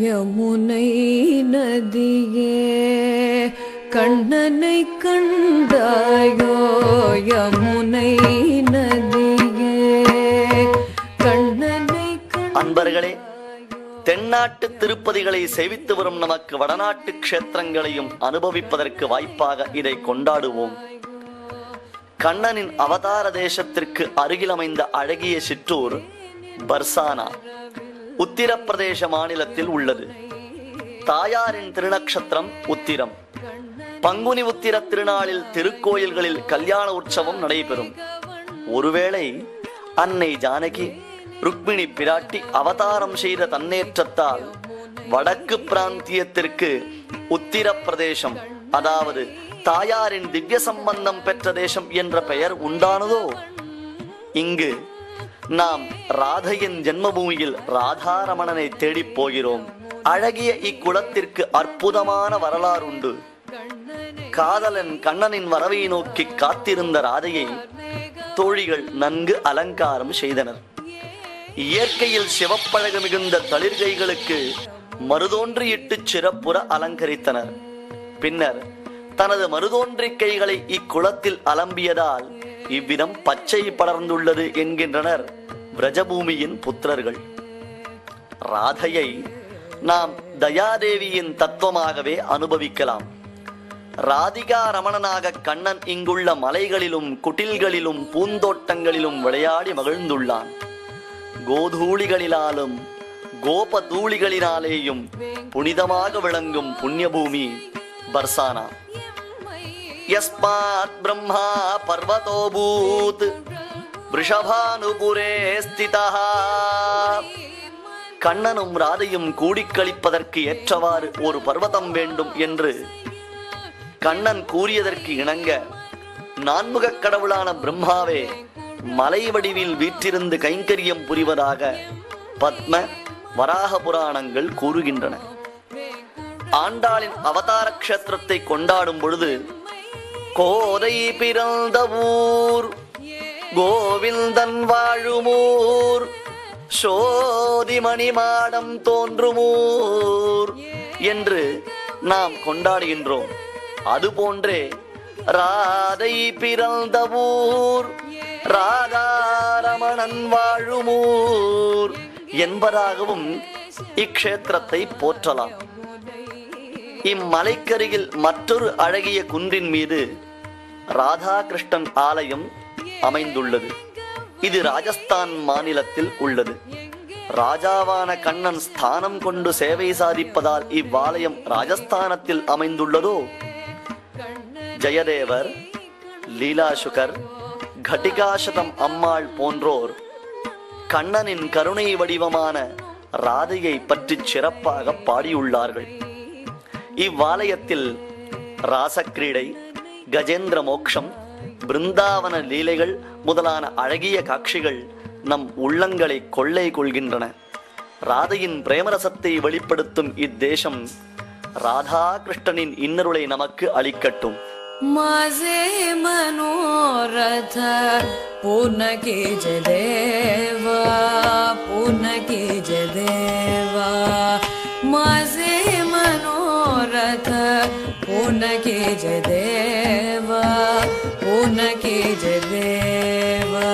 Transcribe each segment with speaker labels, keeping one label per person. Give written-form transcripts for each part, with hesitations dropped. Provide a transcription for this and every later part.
Speaker 1: யமுனை நதியே கண்ணனை கண்டாயோ, யமுனை நதியே கண்ணனை.
Speaker 2: அன்பர்களே, தென்னாட்டு திருப்பதிகளை சேவித்து வரும் நமக்கு வடநாட்டு க்ஷேத்திரங்களையும் அனுபவிப்பதற்கு வாய்ப்பாக இதை கொண்டாடுவோம். கண்ணனின் அவதார தேசத்திற்கு அருகில் அமைந்த அழகிய சிற்றூர் பர்சானா உத்திரப்பிரதேச மாநிலத்தில் உள்ளது. தாயாரின் திருநக்ஷத்திரம் உத்திரம். பங்குனி உத்திர திருநாளில் திருக்கோயில்களில் கல்யாண உற்சவம் நடைபெறும். ஒருவேளை அன்னை ஜானகி ருக்மிணி பிராட்டி அவதாரம் செய்த தன்னேற்றத்தால் வடக்கு பிராந்தியத்திற்கு உத்திரப்பிரதேசம், அதாவது தாயாரின் திவ்ய சம்பந்தம் பெற்ற தேசம் என்ற பெயர் உண்டானதோ? இங்கு நாம் ராதையின் ஜென்மபூமியில் ராதாரமணனை தேடி போகிறோம். அழகிய இக்குளத்திற்கு அற்புதமான வரலாறு உண்டு. காதலன் கண்ணனின் வரவை நோக்கி காத்திருந்த ராதையை தோழிகள் நன்கு அலங்காரம் செய்தனர். இயற்கையில் சிவப்பழகு மிகுந்த தளிர்கைகளுக்கு மருதோன்றியிட்டு சிறப்புற அலங்கரித்தனர். பின்னர் தனது மருதோன்றி கைகளை இக்குளத்தில் அலம்பியதால் இவ்விதம் பச்சை படர்ந்துள்ளது என்கின்றனர் விரஜபூமியின் புத்திரர்கள். ராதையை நாம் தயாதேவியின் தத்துவமாகவே அனுபவிக்கலாம். ராதிகா ரமணனாக கண்ணன் இங்குள்ள மலைகளிலும் குட்டில்களிலும் பூந்தோட்டங்களிலும் விளையாடி மகிழ்ந்துள்ளான். கோதூளிகளினாலும் கோபதூளிகளினாலேயும் புனிதமாக விளங்கும் புண்ணியபூமி பர்சானா. யஸ்மாத் பிரம்மா பர்வதோபூத் ரிஷபானுபுரே ஸ்திதஹ. கண்ணனும் ராதையும் கூடிக்களிப்பதற்கு ஏற்றவாறு ஒரு பர்வதம் வேண்டும் என்று கண்ணன் கூறியதற்கு இணங்க நான்முகக் கடவுளான பிரம்மாவே மலை வடிவில் வீற்றிருந்து கைங்கரியம் புரிவதாக பத்ம வராக புராணங்கள் கூறுகின்றன. ஆண்டாளின் அவதார க்ஷேத்திரத்தை கொண்டாடும் பொழுது கோதை பிறந்த ஊர், கோவிந்தன் வாழுமூர், சோதிமணி மாடம் தோன்றுமூர் என்று நாம் கொண்டாடுகின்றோம். அதுபோன்றே ராதை பிறந்த ஊர், ராதாரமணன் வாழுமூர் என்பதாகவும் இக்ஷேத்திரத்தை போற்றலாம். இம்மலைக்கருகில் மற்றொரு அழகிய குன்றின் மீது ராதாகிருஷ்ணன் ஆலயம் அமைந்துள்ளது. இது ராஜஸ்தான் மாநிலத்தில் உள்ளது. ராஜாவான கண்ணன் ஸ்தானம் கொண்டு சேவை சாதிப்பதால் இவ்வாலயம் ராஜஸ்தானத்தில் அமைந்துள்ளதோ? ஜெயதேவர், லீலாசுகர், கட்டிகாசதம் அம்மாள் போன்றோர் கண்ணனின் கருணை வடிவமான ராதையை பற்றி சிறப்பாக பாடியுள்ளார்கள். இவ்வாலயத்தில் ராசக்கிரீடை, கஜேந்திர மோக்ஷம், பிருந்தாவன லீலைகள் முதலான அழகிய காட்சிகள் நம் உள்ளங்களை கொள்ளை கொள்கின்றன. ராதையின் பிரேமரசத்தை வெளிப்படுத்தும் இத்தேசம் ராதா கிருஷ்ணனின் இன்னருளை நமக்கு அளிக்கட்டும்.
Speaker 1: माझे मनोरथ पूर्ण कीज देवा, पूर्ण कीज देवा. माझे मनोरथ पूर्ण कीज देवा, पूर्ण कीज देवा.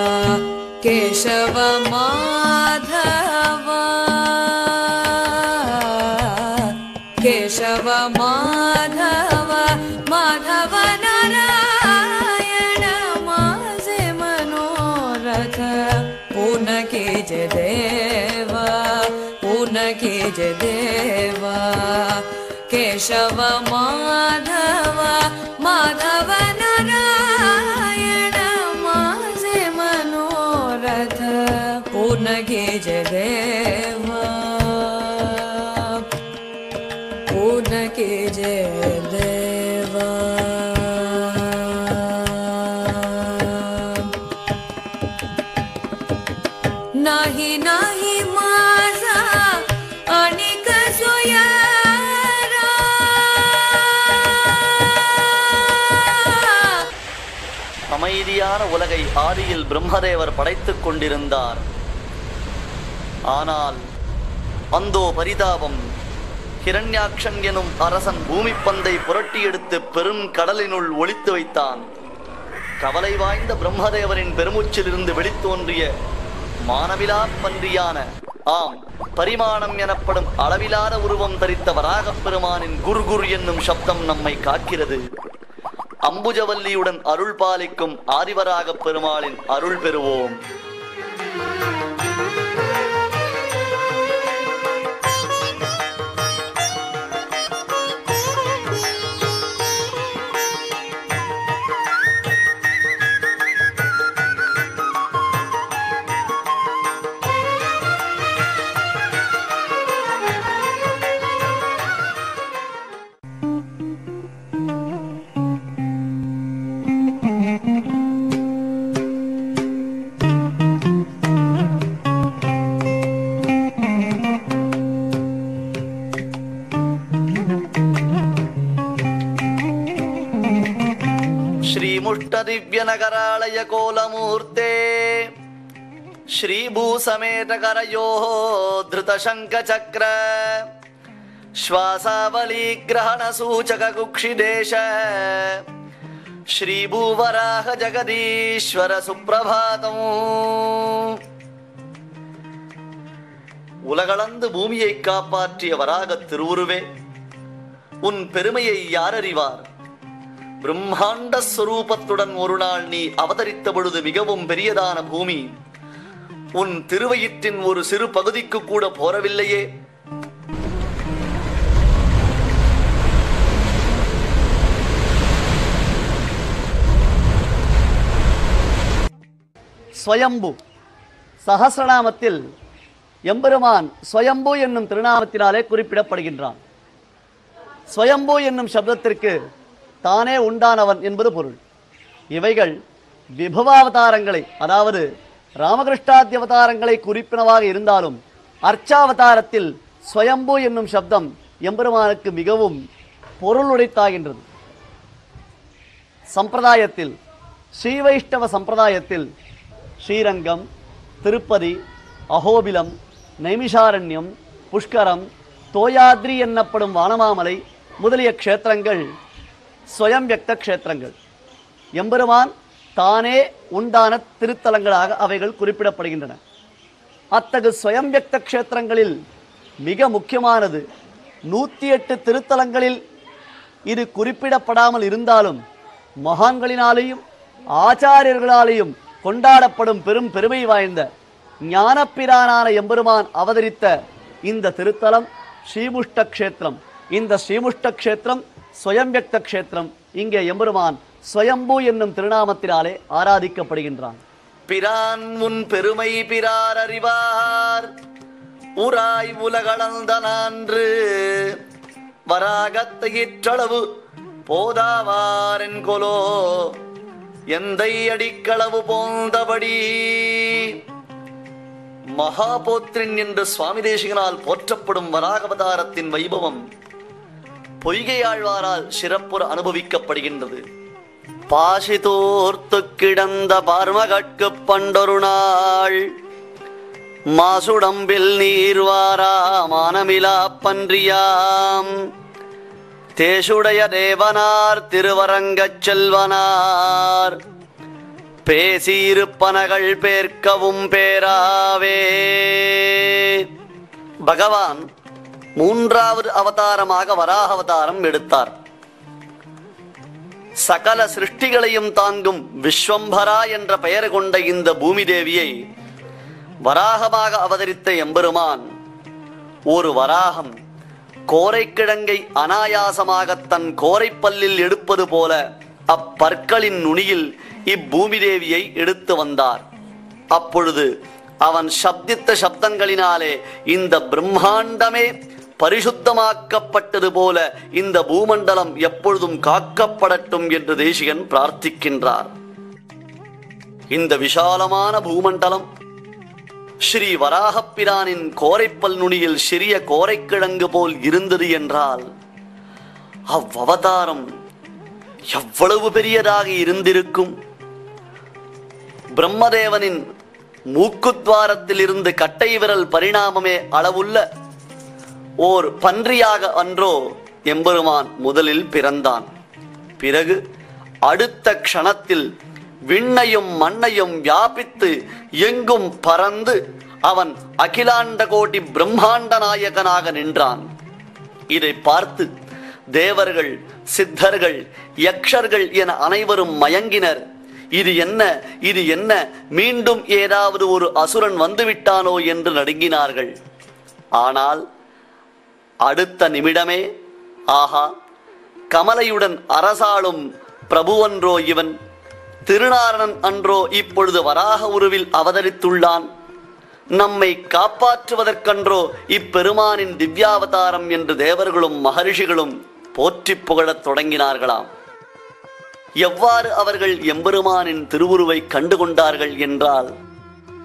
Speaker 1: केशव माधव, केशव माधव, माधव नारायण. माझे मनोरथ पूर्ण कीज देवा, पूर्ण कीज देवा. केशव माधव, माधव नारायण. माझे मनोरथ पूर्ण कीज देवा, पूर्ण कीज देवा. नाही नाही माझा अनेक सोयरा.
Speaker 2: அமைதியான உலகை ஆதியில் பிரம்மதேவர் படைத்துக் கொண்டிருந்தார். ஆனால் அந்தோ பரிதாபம், ஹிரண்யாக்ஷன் எனும் அரசன் பூமி பந்தை புரட்டி எடுத்து பெருங்கடலினுள் ஒளித்து வைத்தான். கவலை வாய்ந்த பிரம்மதேவரின் பெருமூச்சிலிருந்து வெளித்தோன்றிய மானவிலா பன்றியான, ஆம், பரிமாணம் எனப்படும் அளவிலான உருவம் தரித்த வராகப் பெருமானின் குர்குர் என்னும் சப்தம் நம்மை காக்கிறது. அம்புஜவல்லியுடன் அருள் பாலிக்கும் ஆதிவராகப் பெருமாளின் அருள் பெறுவோம். श्रीमुष्टदिव्यनगरालय कोलमूर्ते श्रीभूसमेतकरयोः धृतशङ्खचक्र श्वासावलीग्रहणसूचककुक्षिदेश श्रीभूवराह जगदीश्वर सुप्रभातम्. உலகளந்து பூமியை காப்பாற்றிய வராகத் திருவுருவே, உன் பெருமையை யார் அறிவார்? பிரம்மாண்ட ஸ்வரூபத்துடன் ஒரு நாள் நீ அவதரித்த பொழுது மிகவும் பெரியதான பூமி உன் திருவயிற்றின் ஒரு சிறு பகுதிக்கு கூட போரவில்லையே.
Speaker 3: ஸ்வயம்பு சஹஸ்ரநாமத்தில் எம்பெருமான் ஸ்வயம்பு என்னும் திருநாமத்தினாலே குறிப்பிடப்படுகின்றான். ஸ்வயம்பு என்னும் சப்தத்திற்கு தானே உண்டானவன் என்பது பொருள். இவைகள் விபவாவதாரங்களை, அதாவது ராமகிருஷ்ணாத்தியவதாரங்களை குறிப்பினவாக இருந்தாலும் அர்ச்சாவதாரத்தில் ஸ்வயம்பு என்னும் சப்தம் எம்பெருமானுக்கு மிகவும் பொருளுடைத்தாகின்றது. சம்பிரதாயத்தில், ஸ்ரீவைஷ்ணவ சம்பிரதாயத்தில் ஸ்ரீரங்கம், திருப்பதி, அஹோபிலம், நைமிஷாரண்யம், புஷ்கரம், தோயாத்ரி என்னப்படும் வானமாமலை முதலிய க்ஷேத்திரங்கள் ஸ்வயம் வியக்த க்ஷேத்திரங்கள். எம்பெருமான் தானே உண்டான திருத்தலங்களாக அவைகள் குறிப்பிடப்படுகின்றன. அத்தகு ஸ்வயம் வியக்த க்ஷேத்திரங்களில் மிக முக்கியமானது 108 திருத்தலங்களில் இது குறிப்பிடப்படாமல் இருந்தாலும் மகான்களினாலேயும் ஆச்சாரியர்களாலேயும் கொண்டாடப்படும் பெரும் பெருமை வாய்ந்த ஞானப்பிரானான எம்பெருமான் அவதரித்த இந்த திருத்தலம் ஸ்ரீமுஷ்ட க்ஷேத்திரம். இந்த ஸ்ரீமுஷ்ட க்ஷேத்திரம் ஸ்வயம் வியக்த க்ஷேத்திரம். இங்கே எம்பெருமான் ஸ்வயம்பு என்னும் திருநாமத்தினாலே ஆராதிக்கப்படுகின்றான்.
Speaker 2: பிரான் உன் பெருமை பிறார் அறிவார், உராய் உலகளந்த நான்று வராகத்தை இற்றளவு போதாவாரென் கொலோ எந்தை அடிக்களவு போந்தபடி. மகாபோத்ரின் என்று சுவாமி தேசிகனால் போற்றப்படும் வராகவதாரத்தின் வைபவம் பொய்கையாழ்வாரால் சிறப்புற அனுபவிக்கப்படுகின்றது. பாசிதோர்த்து கிடந்த பார்மகட்கு பண்டொரு நாள் மாசுடம்பில் நீர்வாரா மானமிலா பன்றியாம் தேசுடைய தேவனார் திருவரங்கச் செல்வனார் பேசியிருப்பனகள் பேர்க்கவும் பேராவே. பகவான் 3வது அவதாரமாக வராக அவதாரம் எடுத்தார். சகல சிருஷ்டிகளையும் தாங்கும் விஸ்வம்பரா என்ற பெயர் கொண்ட இந்த பூமி தேவியை வராகமாக அவதரித்த எம்பெருமான் ஒரு வராகம் கோரைக்கிழங்கை அனாயாசமாக தன் கோரைப்பல்லில் எடுப்பது போல அப்பற்களின் நுனியில் இப்பூமி தேவியை எடுத்து வந்தார். அப்பொழுது அவன் சப்தித்த சப்தங்களினாலே இந்த பிரம்மாண்டமே பரிசுத்தமாக்கப்பட்டது போல இந்த பூமண்டலம் எப்பொழுதும் காக்கப்படட்டும் என்று தேசிகன் பிரார்த்திக்கின்றார். இந்த விஷாலமான பூமண்டலம் ஸ்ரீ வராகப்பிரானின் கோரைப்பல் நுனியில் சிறிய கோரைக்கிழங்கு போல் இருந்தது என்றால் அவ்வவதாரம் எவ்வளவு பெரியதாக இருந்திருக்கும். பிரம்மதேவனின் மூக்குத்வாரத்தில் இருந்து கட்டை விரல் பரிணாமமே அளவுள்ள ஓர் பன்றியாக அன்றோ எம்பெருமான் முதலில் பிறந்தான். பிறகு அடுத்த க்ஷணத்தில் விண்ணையும் மண்ணையும் வியாபித்து எங்கும் பறந்து அவன் அகிலாண்ட கோடி பிரம்மாண்ட நாயகனாக நின்றான். இதை பார்த்து தேவர்கள், சித்தர்கள், யக்ஷர்கள் என அனைவரும் மயங்கினர். இது என்ன, இது என்ன, மீண்டும் ஏதாவது ஒரு அசுரன் வந்துவிட்டானோ என்று நடுங்கினார்கள். ஆனால் அடுத்த நிமிடமே, ஆஹா, கமலையுடன் அரசாளும் பிரபுவன்றோ இவன், திருநாரணன் அன்றோ இப்பொழுது வராக உருவில் அவதரித்துள்ளான், நம்மை காப்பாற்றுவதற்கன்றோ இப்பெருமானின் திவ்யாவதாரம் என்று தேவர்களும் மகரிஷிகளும் போற்றி புகழத் தொடங்கினார்களாம். எவ்வாறு அவர்கள் எம்பெருமானின் திருவுருவை கண்டுகொண்டார்கள் என்றால்,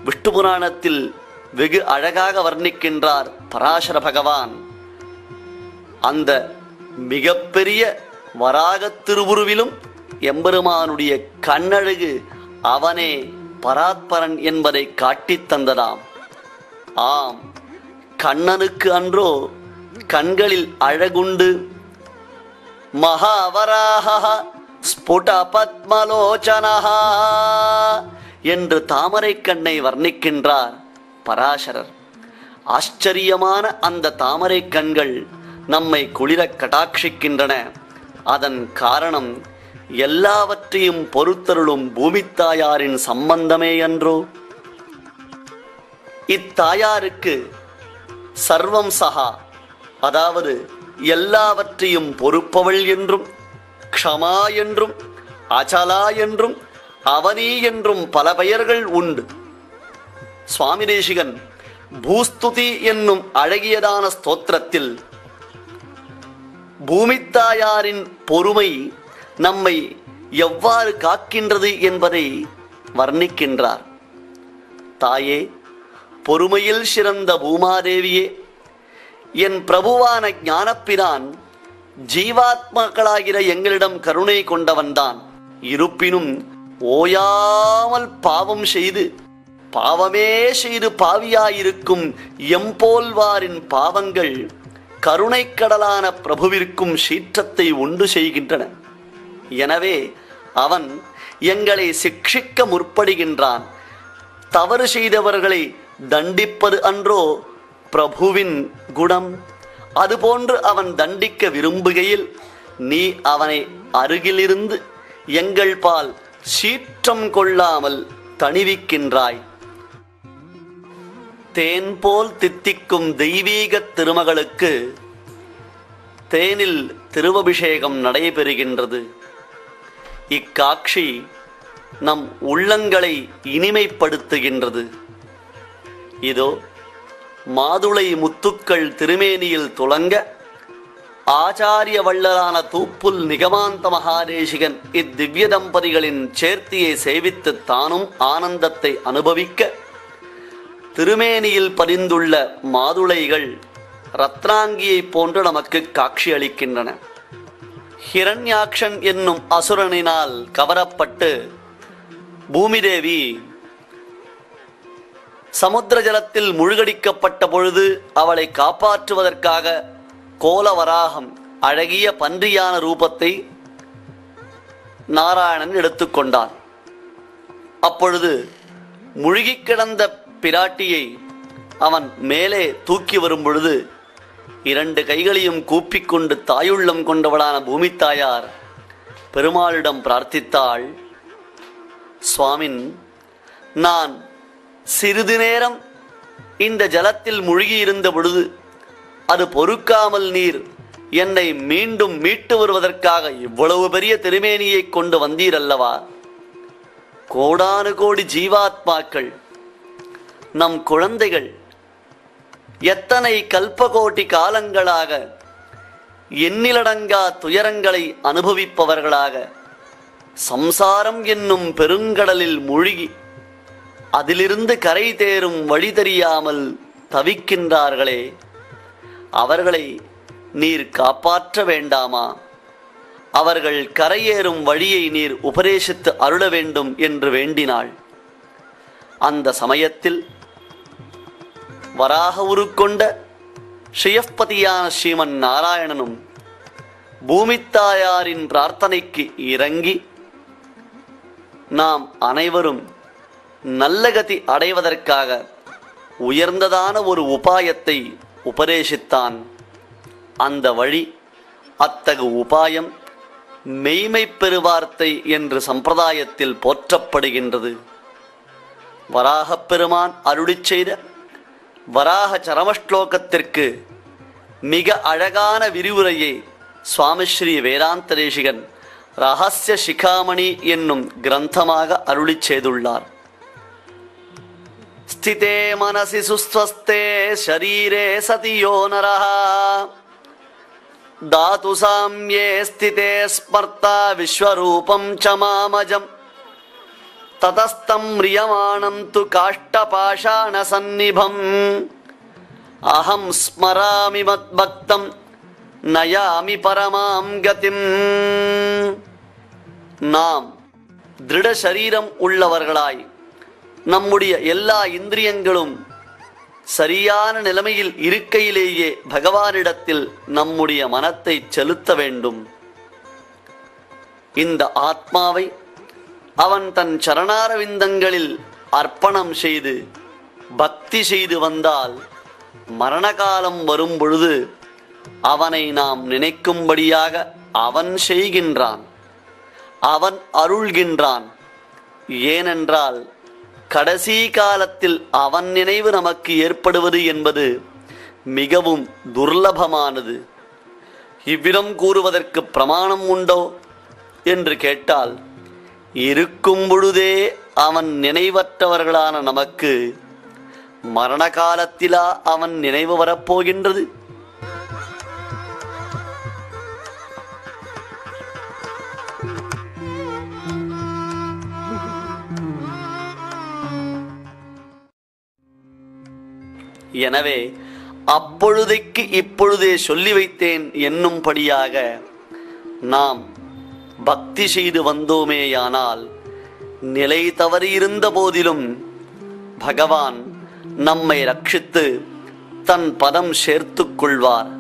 Speaker 2: விஷ்ணு புராணத்தில் வெகு அழகாக வர்ணிக்கின்றார் பராசர பகவான். அந்த மிகப்பெரிய வராக திருவுருவிலும் எம்பெருமானுடைய கண்ணழகு அவனே பராத்பரன் என்பதை காட்டித் தந்ததாம். ஆம், கண்ணனுக்கு அன்றோ கண்களில் அழகுண்டு. மகாவராக ஸ்புட பத்மலோச்சனஹா என்று தாமரை கண்ணை வர்ணிக்கின்றார் பராசரர். ஆச்சரியமான அந்த தாமரை கண்கள் நம்மை குளிர கடாட்சிக்கின்றன. அதன் காரணம் எல்லாவற்றையும் பொறுத்தருளும் பூமித்தாயாரின் சம்பந்தமே அன்றோ. இத்தாயாருக்கு சர்வம் சகா, அதாவது எல்லாவற்றையும் பொறுப்பவள் என்றும், க்ஷமா என்றும், அச்சலா என்றும், அவனி என்றும் பல பெயர்கள் உண்டு. சுவாமி தேசிகன் பூஸ்துதி என்னும் அழகியதான ஸ்தோத்திரத்தில் பூமித்தாயாரின் பொறுமை நம்மை எவ்வாறு காக்கின்றது என்பதை வர்ணிக்கின்றார். தாயே, பொறுமையில் சிறந்த பூமாதேவியே, என் பிரபுவான ஞானப்பிரான் ஜீவாத்மாக்களாகிற எங்களிடம் கருணை கொண்டவன்தான். இருப்பினும் ஓயாமல் பாவம் செய்து பாவமே செய்து பாவியாயிருக்கும் எம்போல்வாரின் பாவங்கள் கருணைக்கடலான பிரபுவிற்கும் சீற்றத்தை உண்டு செய்கின்றன. எனவே அவன் எங்களை சிக்ஷிக்க முற்படுகின்றான். தவறு செய்தவர்களை தண்டிப்பது அன்றோ பிரபுவின் குணம். அதுபோன்று அவன் தண்டிக்க விரும்புகையில் நீ அவனை அருகிலிருந்து எங்கள் பால் சீற்றம் கொள்ளாமல் தணிவிக்கின்றாய். தேன் போல் தித்திக்கும் தெய்வீக திருமகளுக்கு தேனில் திருவபிஷேகம் நடைபெறுகின்றது. இக்காட்சி நம் உள்ளங்களை இனிமைப்படுத்துகின்றது. இதோ மாதுளை முத்துக்கள் திருமேனியில் துளங்க ஆச்சாரிய வள்ளலான தூப்புல் நிகமாந்த மகாதேசிகன் இத்திவ்ய தம்பதிகளின் சேர்த்தியை சேவித்து தானும் ஆனந்தத்தை அனுபவிக்க திருமேனியில் பதிந்துள்ள மாதுளைகள் ரத்னாங்கியை போன்று நமக்கு காட்சி அளிக்கின்றன. ஹிரண்யாக்ஷன் என்னும் அசுரனினால் கவரப்பட்டு பூமிதேவி சமுத்திர ஜலத்தில் முழுகடிக்கப்பட்ட பொழுது அவளை காப்பாற்றுவதற்காக கோலவராகம் அழகிய பன்றியான ரூபத்தை நாராயணன் எடுத்துக்கொண்டான். அப்பொழுது முழுகி கிடந்த பிராட்டியை அவன் மேலே தூக்கி வரும் பொழுது இரண்டு கைகளையும் கூப்பிக்கொண்டு தாயுள்ளம் கொண்டவளான பூமித்தாயார் பெருமாளிடம் பிரார்த்தித்தாள். சுவாமின், நான் சிறிது நேரம் இந்த ஜலத்தில் முழுகி இருந்த பொழுது அது பொறுக்காமல் நீர் என்னை மீண்டும் மீட்டு வருவதற்காக இவ்வளவு பெரிய திருமேனியை கொண்டு வந்தீரல்லவா. கோடானு கோடி ஜீவாத்மாக்கள், நம் குழந்தைகள் எத்தனை கல்பகோட்டி காலங்களாக எண்ணிலடங்கா துயரங்களை அனுபவிப்பவர்களாக சம்சாரம் என்னும் பெருங்கடலில் மூழ்கி அதிலிருந்து கரை தேரும் வழி தெரியாமல் தவிக்கின்றார்களே, அவர்களை நீர் காப்பாற்ற வேண்டாமா? அவர்கள் கரையேறும் வழியை நீர் உபதேசித்து அருள வேண்டும் என்று வேண்டினாள். அந்த சமயத்தில் வராக உருக்கொண்ட ஸ்ரீயப்பதியான ஸ்ரீமன் நாராயணனும் பூமித்தாயாரின் பிரார்த்தனைக்கு இறங்கி நாம் அனைவரும் நல்ல கதி அடைவதற்காக உயர்ந்ததான ஒரு உபாயத்தை உபதேசித்தான். அந்த வழி, அத்தகு உபாயம் மெய்மை பெருவார்த்தை என்று சம்பிரதாயத்தில் போற்றப்படுகின்றது. வராகப் பெருமான் அருளிச் செய்த வராக சரமஸ்லோகத்திற்கு மிக அழகான விரிவுரையை சுவாமி ஸ்ரீ வேதாந்த தேசிகன் ரகசிய சிகாமணி என்னும் கிரந்தமாக அருளிச் செய்துள்ளார். ஸ்திதே மனசி சுஸ்வஸ்தே ஷரீரே சதியோ நரஹ தாது சாம்யே ஸ்திதே ஸ்மர்த்தா விஸ்வரூபம் ச மாமஜம் ததஸ்தம் ரியமாணம் து காஷ்டபாஷாண சந்நிபம் அஹம் ஸ்மராமி மத்பக்தம் நயாமி பரமாம் கதிம். நாம் திருட சரீரம் உள்ளவர்களாய் நம்முடைய எல்லா இந்திரியங்களும் சரியான நிலைமையில் இருக்கையிலேயே பகவானிடத்தில் நம்முடைய மனத்தை செலுத்த வேண்டும். இந்த ஆத்மாவை அவன் தன் சரணாரவிந்தங்களில் அர்ப்பணம் செய்து பக்தி செய்து வந்தால் மரணகாலம் வரும் பொழுது அவனை நாம் நினைக்கும்படியாக அவன் செய்கின்றான், அவன் அருள்கின்றான். ஏனென்றால் கடைசி காலத்தில் அவன் நினைவு நமக்கு ஏற்படுவது என்பது மிகவும் துர்லபமானது. இவ்விதம் கூறுவதற்கு பிரமாணம் உண்டோ என்று கேட்டால், இருக்கும் பொழுதே அவன் நினைவற்றவர்களான நமக்கு மரண காலத்திலா அவன் நினைவு வரப்போகின்றது? எனவே அப்பொழுதைக்கு இப்பொழுதே சொல்லி வைத்தேன் என்னும்படியாக நாம் பக்தி செய்து வந்தோமேயானால் நிலை தவறியிருந்த போதிலும் பகவான் நம்மை ரட்சித்து தன் பதம் சேர்த்துக் கொள்வார்.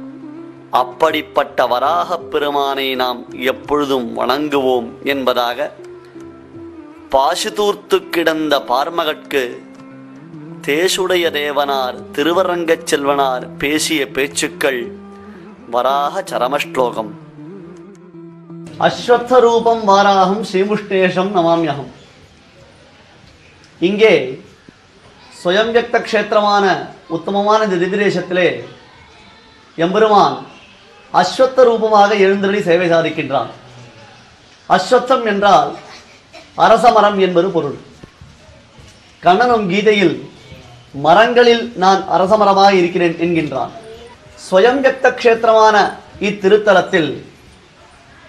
Speaker 2: அப்படிப்பட்ட வராகப் பெருமானை நாம் எப்பொழுதும் வணங்குவோம் என்பதாக பாசுதூர்த்து கிடந்த பார்மகற்கு தேசுடைய தேவனார் திருவரங்கச் செல்வனார் பேசிய பேச்சுக்கள் வராக சரமஸ்லோகம்.
Speaker 3: அஸ்வத்த ரூபம் வாராகம் ஸ்ரீமுஷ்ணேஷம் நமாம்யகம். இங்கே ஸ்வயம் வியக்த க்ஷேத்திரமான உத்தமமான இந்த திவ்யதேசத்திலே எம்பெருமான் அஸ்வத்த ரூபமாக எழுந்தருளி சேவை சாதிக்கின்றான். அஸ்வத்தம் என்றால் அரசமரம் என்பது பொருள். கண்ணனும் கீதையில் மரங்களில் நான் அரசமரமாக இருக்கிறேன் என்கின்றான். ஸ்வயம் வியக்த க்ஷேத்திரமான இத்திருத்தலத்தில்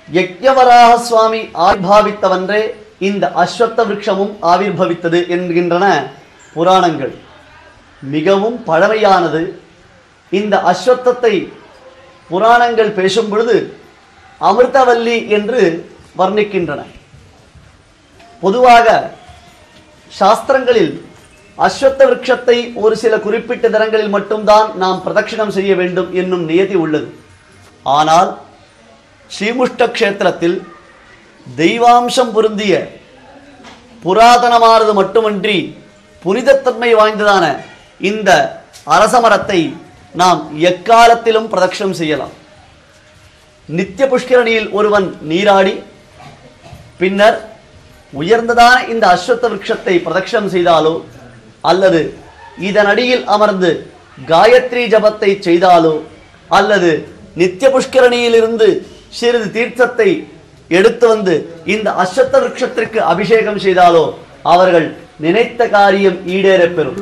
Speaker 3: யக்ஞவராக சுவாமி ஆவிர்பாவித்தவன்றே இந்த அஸ்வத்த விருட்சமும் ஆவிர்பவித்தது என்கின்றன புராணங்கள். மிகவும் பழமையானது. இந்த அஸ்வத்தத்தை புராணங்கள் பேசும் பொழுது அமிர்தவல்லி என்று வர்ணிக்கின்றன. பொதுவாக சாஸ்திரங்களில் அஸ்வத்த விருட்சத்தை ஒரு சில குறிப்பிட்ட தினங்களில் மட்டும்தான் நாம் பிரதட்சிணம் செய்ய வேண்டும் என்னும் நியதி உள்ளது. ஆனால் ஸ்ரீமுஷ்ட க்ஷேத்திரத்தில் தெய்வாம்சம் பொருந்திய புராதனமானது மட்டுமன்றி புனிதத்தன்மை வாய்ந்ததான இந்த அரசமரத்தை நாம் எக்காலத்திலும் பிரதட்சிணம் செய்யலாம். நித்திய புஷ்கரணியில் ஒருவன் நீராடி பின்னர் உயர்ந்ததான இந்த அஸ்வத்த விருட்சத்தை பிரதட்சிணம் செய்தாலோ அல்லது இதன் அடியில் அமர்ந்து காயத்ரி ஜபத்தை செய்தாலோ அல்லது நித்திய புஷ்கரணியிலிருந்து சிறிது தீர்த்தத்தை எடுத்து வந்து இந்த அஸ்வத்த விருட்சத்திற்கு அபிஷேகம் செய்தாலோ அவர்கள் நினைத்த காரியம் ஈடேறப் பெறும்.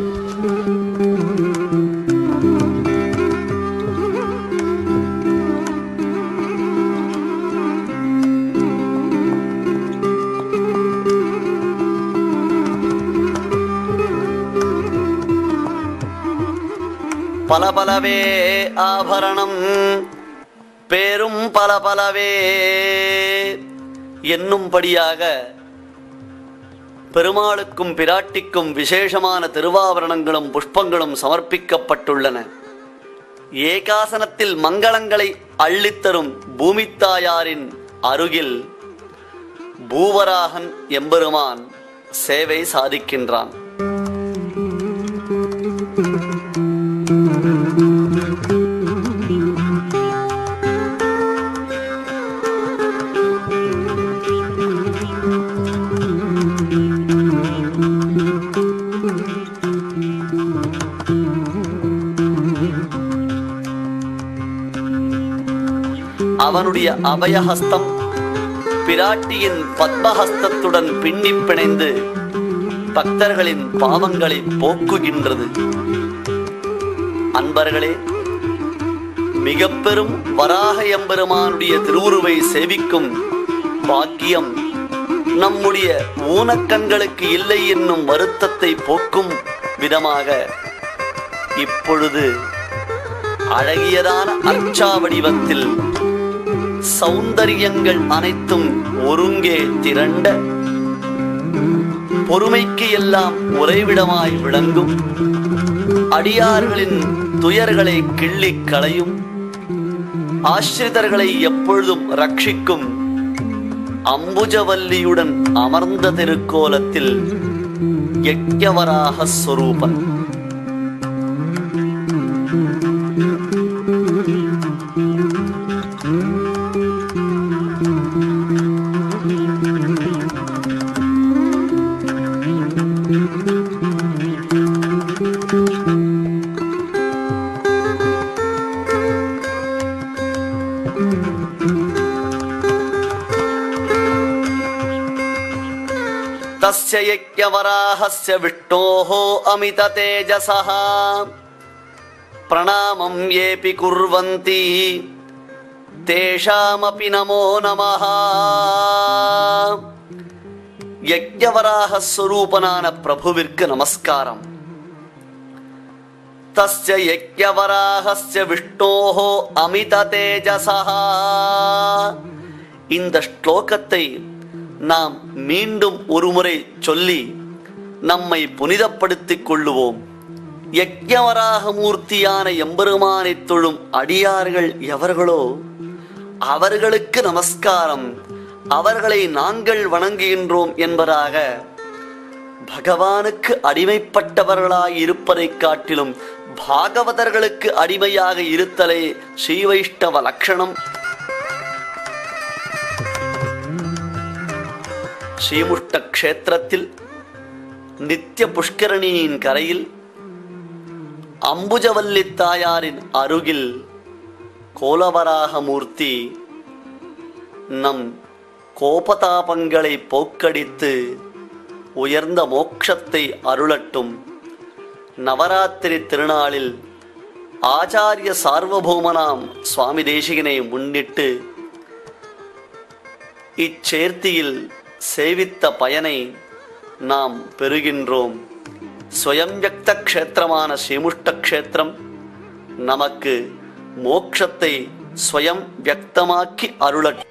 Speaker 2: பலபலவே ஆபரணம் பேரும் பலபலவே என்னும்படியாக பெருமாளுக்கும் பிராட்டிக்கும் விசேஷமான திருவாபரணங்களும் புஷ்பங்களும் சமர்ப்பிக்கப்பட்டுள்ளன. ஏகாசனத்தில் மங்களங்களை அள்ளித்தரும் பூமித்தாயாரின் அருகில் பூவராகன் எம்பெருமான் சேவை சாதிக்கின்றான். அவனுடைய அபயஹஸ்தம் பிராட்டியின் பத்மஹஸ்தத்துடன் பின்னி பிணைந்து பக்தர்களின் பாவங்களை போக்குகின்றது. அன்பர்களே, மிக பெரும் வராக எம்பெருமானுடைய திருவுருவை சேவிக்கும் பாக்கியம் நம்முடைய ஊனக்கண்களுக்கு இல்லை என்னும் வருத்தத்தை போக்கும் விதமாக இப்பொழுது அழகியதான அர்ச்சா வடிவத்தில் சௌந்தரியங்கள் அனைத்தும் ஒருங்கே திரண்ட பொறுமைக்கு எல்லாம் உறைவிடமாய் விளங்கும், அடியார்களின் துயர்களை கிள்ளிக் களையும், ஆசிரிதர்களை எப்பொழுதும் ரட்சிக்கும் அம்புஜவல்லியுடன் அமர்ந்த திருக்கோலத்தில் யக்ஞவராக ஸ்வரூபன். तस्य यज्ञवराहस्य विष्णोः अमित तेजसः प्रणामं येऽपि कुर्वन्ति तेषामपि नमो नमः. யக்ஞவராக ஸ்வரூபனான பிரபுவிற்கு நமஸ்காரம். தஸ்ய யக்ஞவராகஸ்ய விஷ்ணோஹோ அமித தேஜசஹ. இந்த ஸ்லோகத்தை நாம் மீண்டும் ஒருமுறை சொல்லி நம்மை புனிதப்படுத்திக் கொள்ளுவோம். யக்ஞவராக மூர்த்தியான எம்பெருமானை தொழும் அடியார்கள் எவர்களோ அவர்களுக்கு நமஸ்காரம், அவர்களை நாங்கள் வணங்குகின்றோம் என்பதாக பகவானுக்கு அடிமைப்பட்டவர்களாய் இருப்பதை காட்டிலும் பாகவதர்களுக்கு அடிமையாக இருத்தலே ஸ்ரீவைஷ்ணவ லட்சணம். ஸ்ரீமுஷ்ட க்ஷேத்திரத்தில் நித்திய புஷ்கரணியின் கரையில் அம்புஜவல்லி தாயாரின் அருகில் கோலவராக மூர்த்தி நம் கோபதாபங்களை போக்கடித்து உயர்ந்த மோட்சத்தை அருளட்டும். நவராத்திரி திருநாளில் ஆச்சாரிய சார்வபௌமனாம் சுவாமி தேசிகனை முன்னிட்டு இச்சேர்த்தியில் சேவித்த பயனை நாம் பெறுகின்றோம். ஸ்வயம் வியக்த க்ஷேத்திரமான ஸ்ரீமுஷ்ட க்ஷேத்திரம் நமக்கு மோட்சத்தை ஸ்வயம் வியக்தமாக்கி அருளட்டும்.